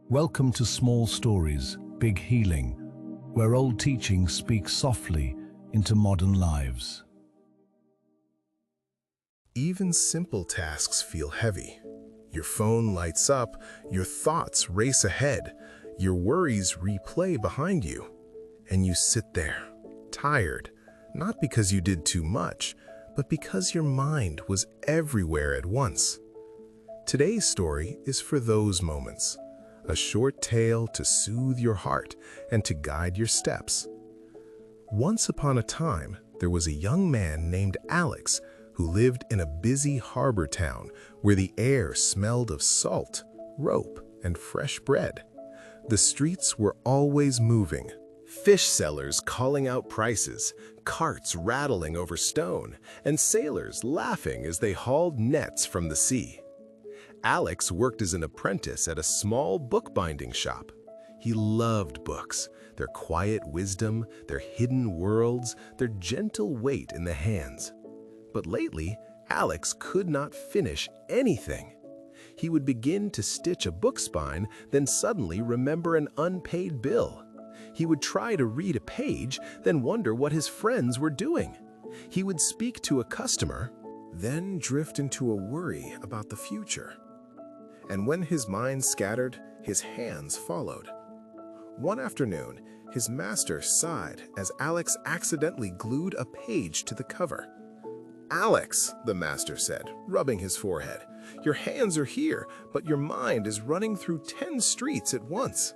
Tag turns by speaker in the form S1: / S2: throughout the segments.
S1: Welcome to Small Stories, Big Healing, where old teachings speak softly into modern lives.
S2: Even simple tasks feel heavy. Your phone lights up, your thoughts race ahead, your worries replay behind you, and you sit there, tired, not because you did too much, but because your mind was everywhere at once. Today's story is for those moments, a short tale to soothe your heart and to guide your steps. Once upon a time, there was a young man named Alex who lived in a busy harbor town where the air smelled of salt, rope, and fresh bread. The streets were always moving. Fish sellers calling out prices, carts rattling over stone, and sailors laughing as they hauled nets from the sea. Alex worked as an apprentice at a small bookbinding shop. He loved books, their quiet wisdom, their hidden worlds, their gentle weight in the hands. But lately, Alex could not finish anything. He would begin to stitch a book spine, then suddenly remember an unpaid bill. He would try to read a page, then wonder what his friends were doing. He would speak to a customer, then drift into a worry about the future. And when his mind scattered, his hands followed. One afternoon, his master sighed as Alex accidentally glued a page to the cover. "Alex," the master said, rubbing his forehead, "your hands are here, but your mind is running through 10 streets at once."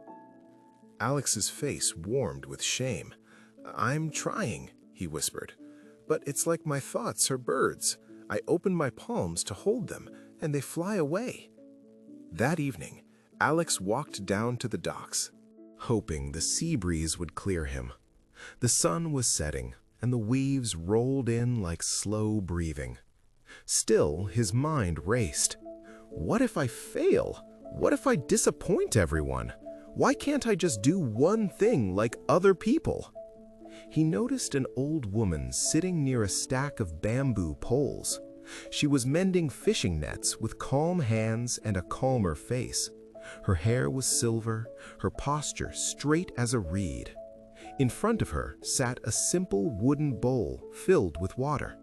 S2: Alex's face warmed with shame. "I'm trying," he whispered, "but it's like my thoughts are birds. I open my palms to hold them, and they fly away." That evening, Alex walked down to the docks, hoping the sea breeze would clear him. The sun was setting, and the waves rolled in like slow breathing. Still, his mind raced. What if I fail? What if I disappoint everyone? Why can't I just do one thing like other people? He noticed an old woman sitting near a stack of bamboo poles. She was mending fishing nets with calm hands and a calmer face. Her hair was silver, her posture straight as a reed. In front of her sat a simple wooden bowl filled with water.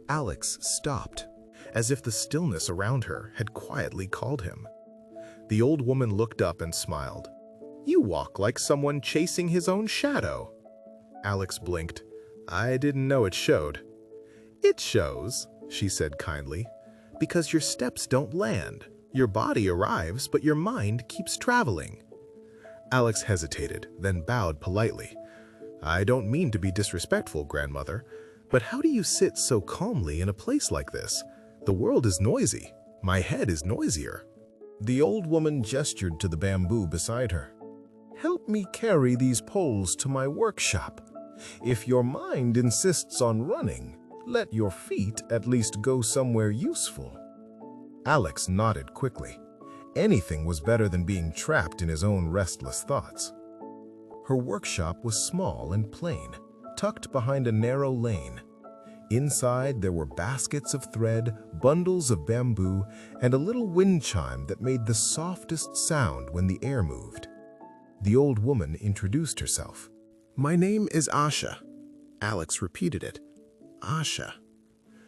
S2: Alex stopped, as if the stillness around her had quietly called him. The old woman looked up and smiled. "You walk like someone chasing his own shadow." Alex blinked. "I didn't know it showed." "It shows," she said kindly, "because your steps don't land. Your body arrives, but your mind keeps traveling." Alex hesitated, then bowed politely. "I don't mean to be disrespectful, grandmother, but how do you sit so calmly in a place like this? The world is noisy. My head is noisier." The old woman gestured to the bamboo beside her. "Help me carry these poles to my workshop. If your mind insists on running, let your feet at least go somewhere useful." Alex nodded quickly. Anything was better than being trapped in his own restless thoughts. Her workshop was small and plain, tucked behind a narrow lane. Inside there were baskets of thread, bundles of bamboo, and a little wind chime that made the softest sound when the air moved. The old woman introduced herself. "My name is Asha." Alex repeated it. "Asha."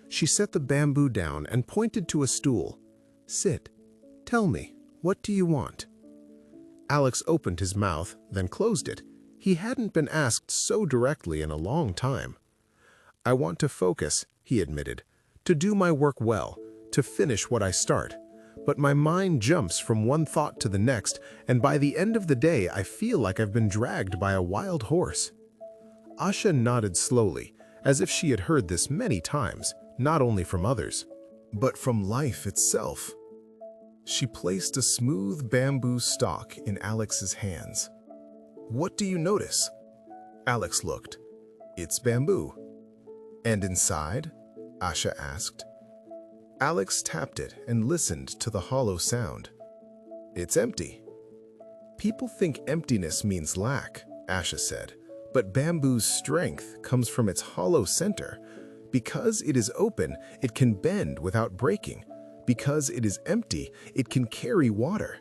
S2: She set the bamboo down and pointed to a stool. "Sit. Tell me, what do you want?" Alex opened his mouth, then closed it. He hadn't been asked so directly in a long time. "I want to focus," he admitted, "to do my work well, to finish what I start. But my mind jumps from one thought to the next, and by the end of the day I feel like I've been dragged by a wild horse." Asha nodded slowly, as if she had heard this many times, not only from others, but from life itself. She placed a smooth bamboo stalk in Alex's hands. "What do you notice?" Alex looked. "It's bamboo." "And inside?" Asha asked. Alex tapped it and listened to the hollow sound. "It's empty." "People think emptiness means lack," Asha said, "but bamboo's strength comes from its hollow center. Because it is open, it can bend without breaking. Because it is empty, it can carry water.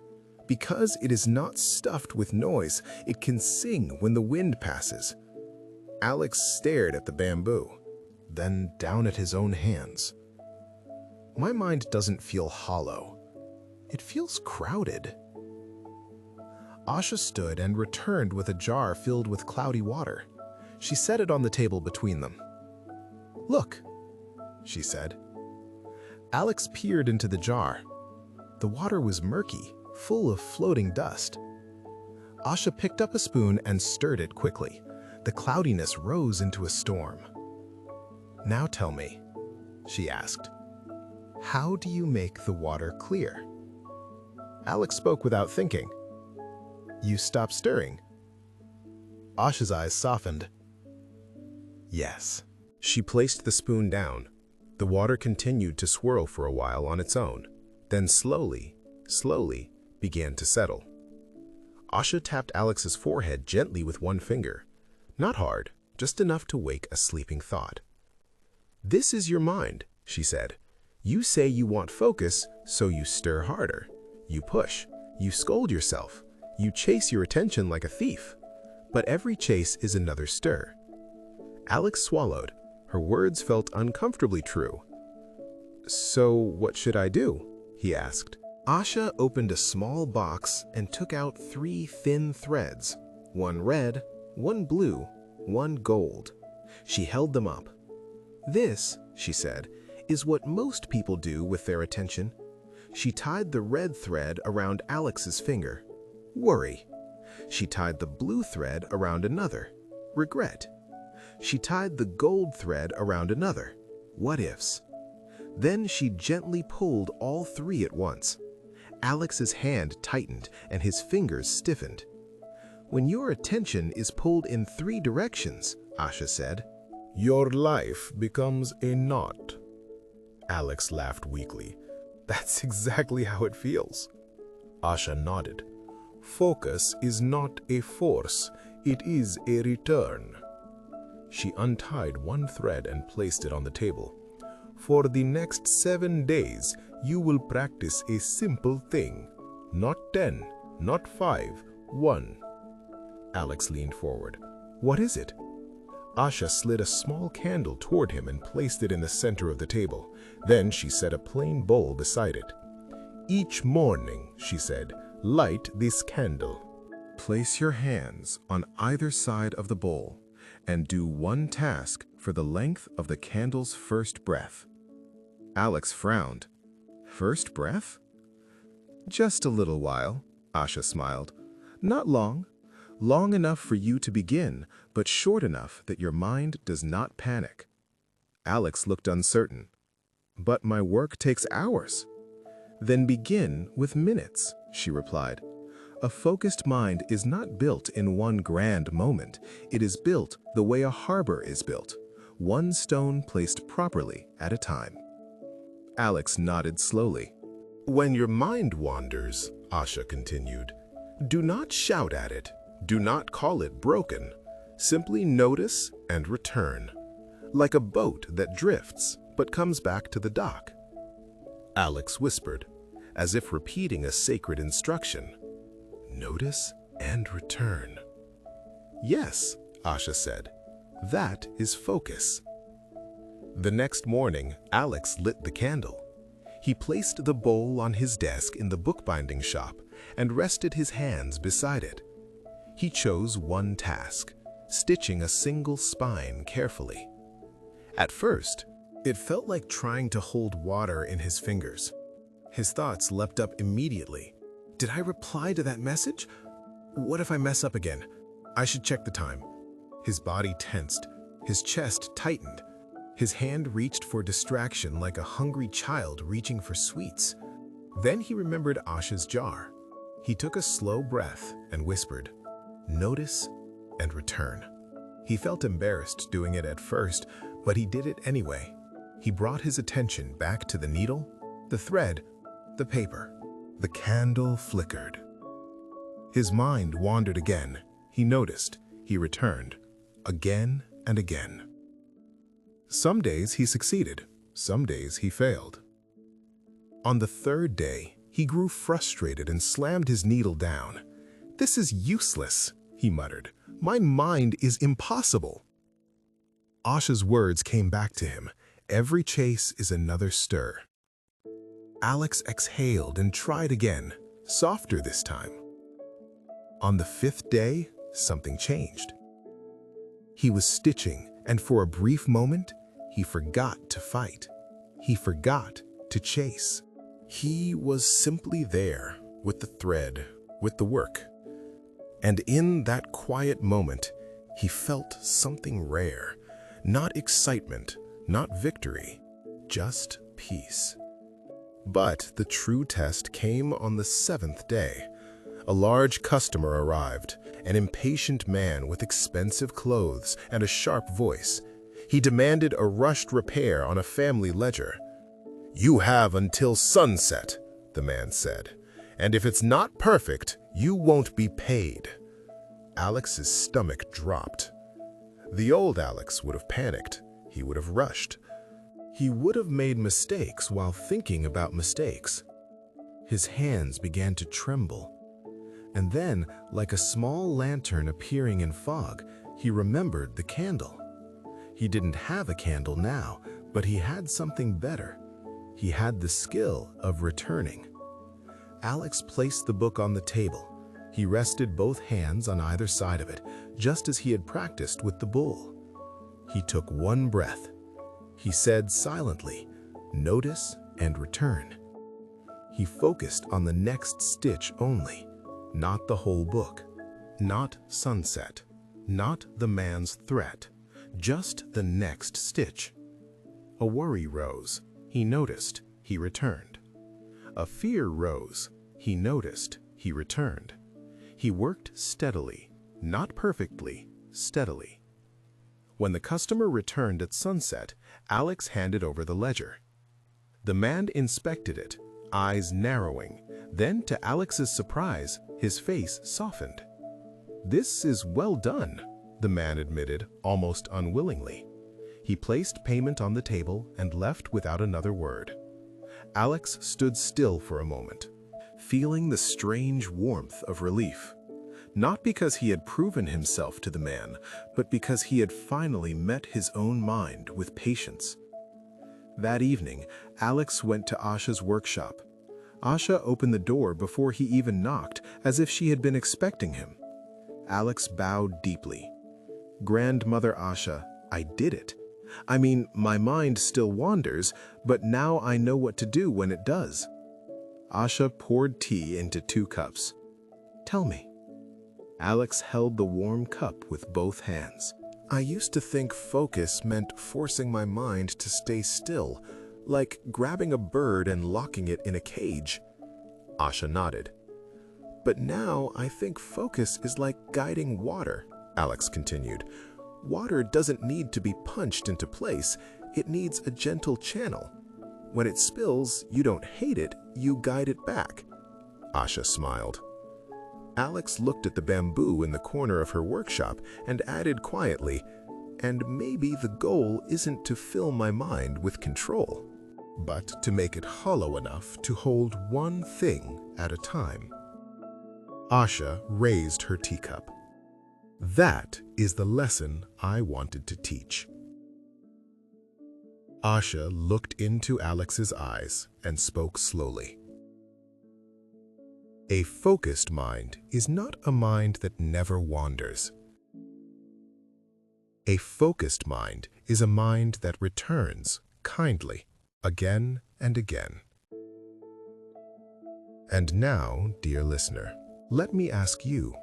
S2: Because it is not stuffed with noise, it can sing when the wind passes. Alex stared at the bamboo, then down at his own hands. My mind doesn't feel hollow. It feels crowded. Asha stood and returned with a jar filled with cloudy water. She set it on the table between them. "Look," she said. Alex peered into the jar. The water was murky, full of floating dust. Asha picked up a spoon and stirred it quickly. The cloudiness rose into a storm. "Now tell me," she asked, "how do you make the water clear?" Alex spoke without thinking. "You stop stirring." Asha's eyes softened. "Yes." She placed the spoon down. The water continued to swirl for a while on its own, then slowly began to settle. Asha tapped Alex's forehead gently with one finger. Not hard, just enough to wake a sleeping thought. "This is your mind," she said. "You say you want focus, so you stir harder. You push. You scold yourself. You chase your attention like a thief. But every chase is another stir." Alex swallowed. Her words felt uncomfortably true. "So what should I do?" he asked. Asha opened a small box and took out 3 thin threads, one red, one blue, one gold. She held them up. "This," she said, "is what most people do with their attention." She tied the red thread around Alex's finger. Worry. She tied the blue thread around another. Regret. She tied the gold thread around another. What ifs. Then she gently pulled all 3 at once. Alex's hand tightened and his fingers stiffened. "When your attention is pulled in 3 directions," Asha said, "your life becomes a knot." Alex laughed weakly. "That's exactly how it feels." Asha nodded. "Focus is not a force, it is a return." She untied one thread and placed it on the table. "For the next 7 days, you will practice a simple thing. Not 10, not 5, 1. Alex leaned forward. "What is it?" Asha slid a small candle toward him and placed it in the center of the table. Then she set a plain bowl beside it. "Each morning," she said, "light this candle. Place your hands on either side of the bowl and do one task for the length of the candle's first breath." Alex frowned. "First breath?" "Just a little while," Asha smiled. "Not long. Long enough for you to begin, but short enough that your mind does not panic." Alex looked uncertain. "But my work takes hours." "Then begin with minutes," she replied. "A focused mind is not built in one grand moment. It is built the way a harbor is built, one stone placed properly at a time." Alex nodded slowly. "When your mind wanders," Asha continued, "do not shout at it. Do not call it broken. Simply notice and return. Like a boat that drifts but comes back to the dock." Alex whispered, as if repeating a sacred instruction. "Notice and return." "Yes," Asha said. "That is focus." The next morning, Alex lit the candle. He placed the bowl on his desk in the bookbinding shop and rested his hands beside it. He chose one task, stitching a single spine carefully. At first, it felt like trying to hold water in his fingers. His thoughts leapt up immediately. Did I reply to that message? What if I mess up again? I should check the time. His body tensed. His chest tightened. His hand reached for distraction like a hungry child reaching for sweets. Then he remembered Asha's jar. He took a slow breath and whispered, "Notice and return." He felt embarrassed doing it at first, but he did it anyway. He brought his attention back to the needle, the thread, the paper. The candle flickered. His mind wandered again. He noticed. He returned. Again and again. Some days he succeeded. Some days he failed. On the 3rd day, He grew frustrated and slammed his needle down. "This is useless," he muttered. "My mind is impossible." Asha's words came back to him. "Every chase is another stir." Alex exhaled and tried again, softer this time. On the 5th day, something changed. He was stitching, and for a brief moment, he forgot to fight. He forgot to chase. He was simply there, with the thread, with the work. And in that quiet moment, he felt something rare. Not excitement, not victory, just peace. But the true test came on the 7th day. A large customer arrived, an impatient man with expensive clothes and a sharp voice. He demanded a rushed repair on a family ledger. "You have until sunset," the man said, "and if it's not perfect, you won't be paid." Alex's stomach dropped. The old Alex would have panicked. He would have rushed. He would have made mistakes while thinking about mistakes. His hands began to tremble. And then, like a small lantern appearing in fog, he remembered the candle. He didn't have a candle now, but he had something better. He had the skill of returning. Alex placed the book on the table. He rested both hands on either side of it, just as he had practiced with the bull. He took one breath. He said silently, "Notice and return." He focused on the next stitch only, not the whole book, not sunset, not the man's threat, just the next stitch. A worry rose. He noticed. He returned. A fear rose. He noticed. He returned. He worked steadily, not perfectly, steadily. When the customer returned at sunset, Alex handed over the ledger. The man inspected it, eyes narrowing. Then, to Alex's surprise, his face softened. "This is well done," the man admitted, almost unwillingly. He placed payment on the table and left without another word. Alex stood still for a moment, feeling the strange warmth of relief. Not because he had proven himself to the man, but because he had finally met his own mind with patience. That evening, Alex went to Asha's workshop. Asha opened the door before he even knocked, as if she had been expecting him. Alex bowed deeply. "Grandmother Asha, I did it. I mean, my mind still wanders, but now I know what to do when it does." Asha poured tea into 2 cups. "Tell me." Alex held the warm cup with both hands. "I used to think focus meant forcing my mind to stay still, like grabbing a bird and locking it in a cage." Asha nodded. "But now I think focus is like guiding water," Alex continued. "Water doesn't need to be punched into place, it needs a gentle channel. When it spills, you don't hate it, you guide it back." Asha smiled. Alex looked at the bamboo in the corner of her workshop and added quietly, "And maybe the goal isn't to fill my mind with control, but to make it hollow enough to hold one thing at a time." Asha raised her teacup. "That is the lesson I wanted to teach." Asha looked into Alex's eyes and spoke slowly. "A focused mind is not a mind that never wanders. A focused mind is a mind that returns kindly again and again." And now, dear listener, let me ask you,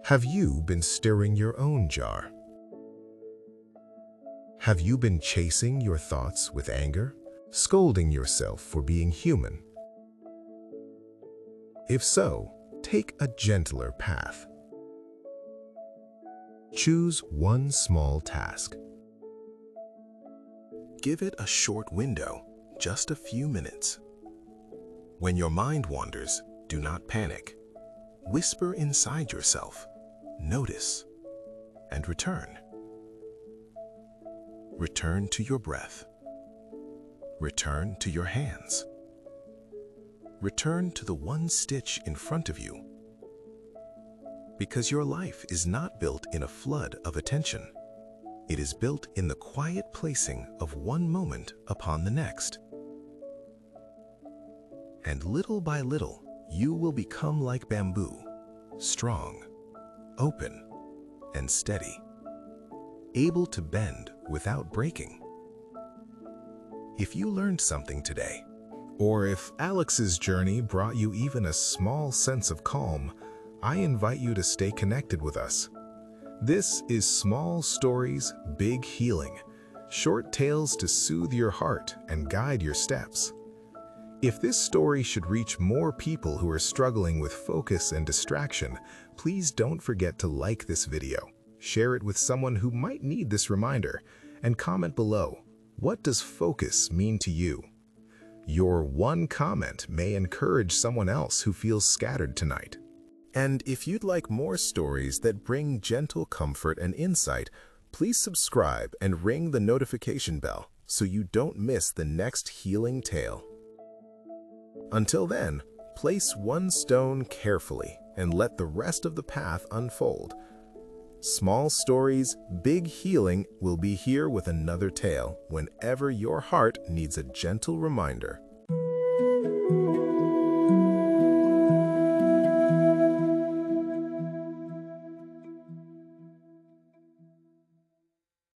S2: have you been stirring your own jar? Have you been chasing your thoughts with anger, scolding yourself for being human? If so, take a gentler path. Choose one small task. Give it a short window, just a few minutes. When your mind wanders, do not panic. Whisper inside yourself, notice, and return. Return to your breath. Return to your hands. return to the one stitch in front of you. Because your life is not built in a flood of attention. It is built in the quiet placing of one moment upon the next. And little by little, you will become like bamboo, strong, open, and steady, able to bend without breaking. If you learned something today, or if Alex's journey brought you even a small sense of calm, I invite you to stay connected with us. This is Small Stories, Big Healing, short tales to soothe your heart and guide your steps. If this story should reach more people who are struggling with focus and distraction, please don't forget to like this video, share it with someone who might need this reminder, and comment below, what does focus mean to you? Your one comment may encourage someone else who feels scattered tonight. And if you'd like more stories that bring gentle comfort and insight, please subscribe and ring the notification bell so you don't miss the next healing tale. Until then, place one stone carefully and let the rest of the path unfold. Small Stories, Big Healing will be here with another tale whenever your heart needs a gentle reminder.